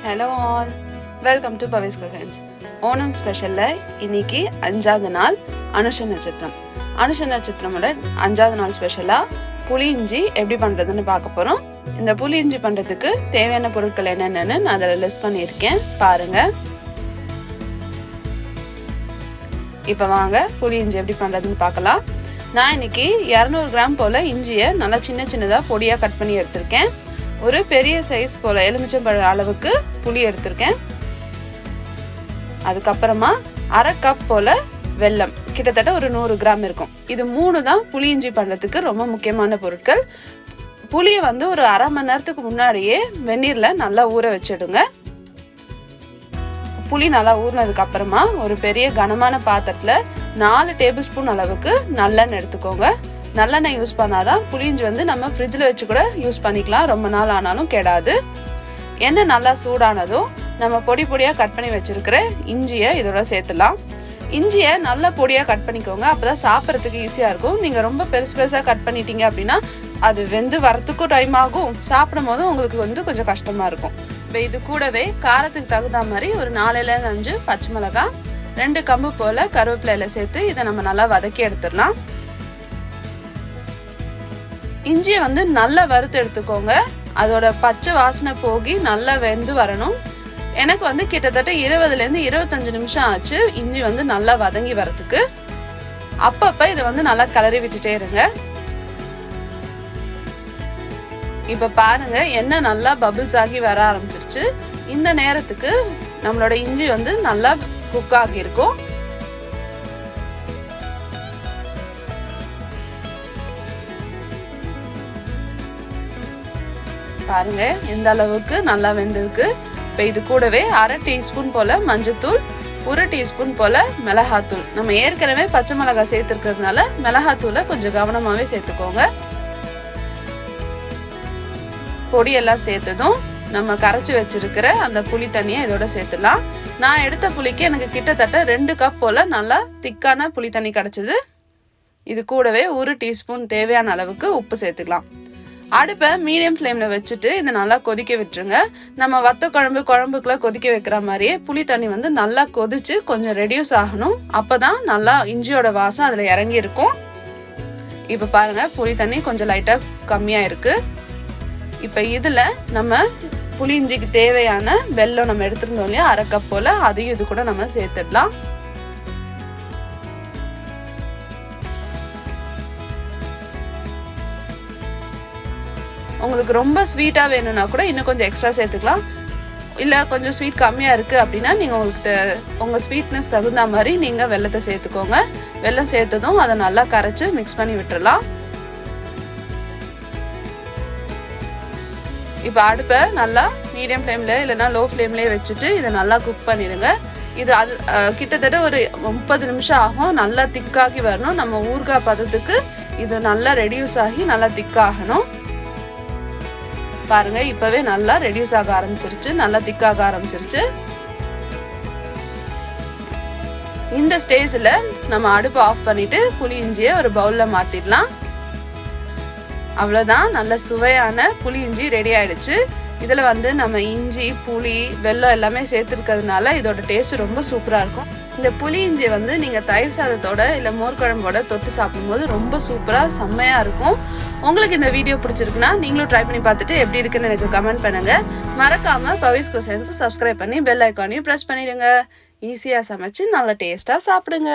Hello all, welcome to Pavi's Cuisines. Onam special இன்னைக்கு 5வது நாள் அனுஷ நட்சத்திரம். அனுஷ நட்சத்திரமோட 5வது நாள் ஸ்பெஷலா புளி இஞ்சி எப்படி பண்றதுன்னு பார்க்க போறோம். இந்த புளி இஞ்சி பண்றதுக்கு தேவையான பொருட்கள் என்னென்னன்னு நான் அதில் லிஸ்ட் பண்ணியிருக்கேன், பாருங்க. இப்போ வாங்க புளி இஞ்சி எப்படி பண்றதுன்னு பார்க்கலாம். நான் இன்னைக்கு 200 கிராம் போல இஞ்சியை நல்லா சின்ன சின்னதாக பொடியாக கட் பண்ணி எடுத்திருக்கேன். ஒரு பெரிய சைஸ் போல எலுமிச்சம்பழ அளவுக்கு புளி எடுத்திருக்கேன். அதுக்கப்புறமா 1/2 கப் போல வெல்லம், கிட்டத்தட்ட ஒரு 100 கிராம் இருக்கும். இது 3 தான் புளி இஞ்சி பண்றதுக்கு ரொம்ப முக்கியமான பொருட்கள். புளியை வந்து ஒரு 1/2 மணி நேரத்துக்கு முன்னாடியே வெந்நீர்ல நல்லா ஊற வச்சிடுங்க. புளி நல்லா ஊறினதுக்கு அப்புறமா ஒரு பெரிய கனமான பாத்திரத்துல 4 டேபிள் ஸ்பூன் அளவுக்கு நல்லெண்ணெய் எடுத்துக்கோங்க. நல்லெண்ணெய் யூஸ் பண்ணாதான் புளிஞ்சி வந்து நம்ம ஃப்ரிட்ஜில் வச்சு கூட யூஸ் பண்ணிக்கலாம், ரொம்ப நாள் ஆனாலும் கெடாது. எண்ணெய் நல்லா சூடானதும் நம்ம பொடி பொடியாக கட் பண்ணி வச்சிருக்கிற இஞ்சியை இதோட சேர்த்துலாம். இஞ்சியை நல்லா பொடியாக கட் பண்ணிக்கோங்க, அப்போதான் சாப்பிட்றதுக்கு ஈஸியாக இருக்கும். நீங்கள் ரொம்ப பெருசு பெருசாக கட் பண்ணிட்டீங்க அப்படின்னா அது வெந்து வரத்துக்கும் டைம் ஆகும், சாப்பிடும் போதும் உங்களுக்கு வந்து கொஞ்சம் கஷ்டமாக இருக்கும். இப்போ இது கூடவே காரத்துக்கு தகுந்த மாதிரி ஒரு 4-5 பச்சை மிளகாய், 2 கம்பு போல் கருவேப்பிலையில சேர்த்து இதை நம்ம நல்லா வதக்கி எடுத்துடலாம். இஞ்சியை வந்து நல்லா வறுத்து எடுத்துக்கோங்க, அதோட பச்சை வாசனை போகி நல்லா வெந்து வரணும். எனக்கு வந்து கிட்டத்தட்ட 20-25 நிமிஷம் ஆச்சு இஞ்சி வந்து நல்லா வதங்கி வரதுக்கு. அப்பப்ப இதை வந்து நல்லா கிளறி விட்டுட்டே இருங்க. இப்ப பாருங்க, எண்ணெய் நல்லா பபிள்ஸ் ஆகி வர ஆரம்பிச்சிருச்சு. இந்த நேரத்துக்கு நம்மளோட இஞ்சி வந்து நல்லா குக் ஆகி இருக்கும். பாருங்க எந்த அளவுக்கு நல்லா வெந்திருக்கு. இப்போ இது கூடவே 1/2 டீஸ்பூன் போல மஞ்சத்தூள், 1 டீஸ்பூன் போல மிளகாத்தூள். நம்ம ஏற்கனவே பச்சை மிளகாய் சேர்த்துருக்கிறதுனால மிளகாத்தூளை கொஞ்சம் கவனமாவே சேர்த்துக்கோங்க. பொடியெல்லாம் சேர்த்ததும் நம்ம கரைச்சி வச்சிருக்கிற அந்த புளி தண்ணியை இதோட சேர்த்துலாம். நான் எடுத்த புளிக்கு எனக்கு கிட்டத்தட்ட 2 கப் போல நல்லா திக்கான புளி தண்ணி கிடைச்சது. இது கூடவே 1 டீஸ்பூன் தேவையான அளவுக்கு உப்பு சேர்த்துக்கலாம். அடுப்பை மீடியம் ஃப்ளேமில் வச்சுட்டு இதை நல்லா கொதிக்க விட்டுருங்க. நம்ம வத்த குழம்புக்குலாம் கொதிக்க வைக்கிற மாதிரியே புளி தண்ணி வந்து நல்லா கொதிச்சு கொஞ்சம் ரெடியூஸ் ஆகணும். அப்போதான் நல்லா இஞ்சியோட வாசம் அதில் இறங்கி இருக்கும். இப்போ பாருங்க, புளி தண்ணி கொஞ்சம் லைட்டாக கம்மியாக இருக்கு. இப்போ இதில் நம்ம புளி இஞ்சிக்கு தேவையான வெல்லம் நம்ம எடுத்துருந்தோம் இல்லையா, 1/2 கப் போல், அதையும் இது கூட நம்ம சேர்த்துடலாம். உங்களுக்கு ரொம்ப ஸ்வீட்டாக வேணும்னா கூட இன்னும் கொஞ்சம் எக்ஸ்ட்ரா சேர்த்துக்கலாம். இல்லை கொஞ்சம் ஸ்வீட் கம்மியாக இருக்குது அப்படின்னா நீங்கள் உங்களுக்கு உங்கள் ஸ்வீட்னஸ் தகுந்த மாதிரி நீங்கள் வெல்லத்தை சேர்த்துக்கோங்க. வெல்லம் சேர்த்ததும் அதை நல்லா கரைச்சி மிக்ஸ் பண்ணி விட்டுடலாம். இப்போ அடுப்பை நல்லா மீடியம் ஃப்ளேமில் இல்லைன்னா லோ ஃப்ளேம்லேயே வச்சுட்டு இதை நல்லா குக் பண்ணிடுங்க. இது அது கிட்டத்தட்ட ஒரு 30 நிமிஷம் ஆகும். நல்லா திக்காகி வரணும். நம்ம ஊறுகாய் பதத்துக்கு இது நல்லா ரெடியூஸ் ஆகி நல்லா திக்காகணும். பாருங்க, இப்பவே நல்லா ரெடியூஸ் ஆக ஆரம்பிச்சிருச்சு, நல்லா திக்காக ஆரம்பிச்சிருச்சு. இந்த ஸ்டேஜ்ல நம்ம அடுப்பு ஆஃப் பண்ணிட்டு புளி இஞ்சியை ஒரு பவுல்ல மாத்திடலாம். அவ்வளவுதான், நல்ல சுவையான புளி இஞ்சி ரெடி ஆயிடுச்சு. இதுல வந்து நம்ம இஞ்சி, புளி, வெல்லம் எல்லாமே சேர்த்துருக்கிறதுனால இதோட டேஸ்ட் ரொம்ப சூப்பரா இருக்கும். இந்த புளி இஞ்சி வந்து நீங்க தயிர் சாதத்தோட இல்ல மோர் குழம்போட தொட்டு சாப்பிடும்போது ரொம்ப சூப்பரா செம்மையா இருக்கும். உங்களுக்கு இந்த வீடியோ பிடிச்சிருக்குன்னா நீங்களும் ட்ரை பண்ணி பார்த்துட்டு எப்படி இருக்குன்னு எனக்கு கமெண்ட் பண்ணுங்க. மறக்காம பவிஸ் குசைன்ஸ் சப்ஸ்கிரைப் பண்ணி பெல் ஐக்கானையும் ப்ரெஸ் பண்ணிடுங்க. ஈஸியா சமைச்சு நல்ல டேஸ்டா சாப்பிடுங்க.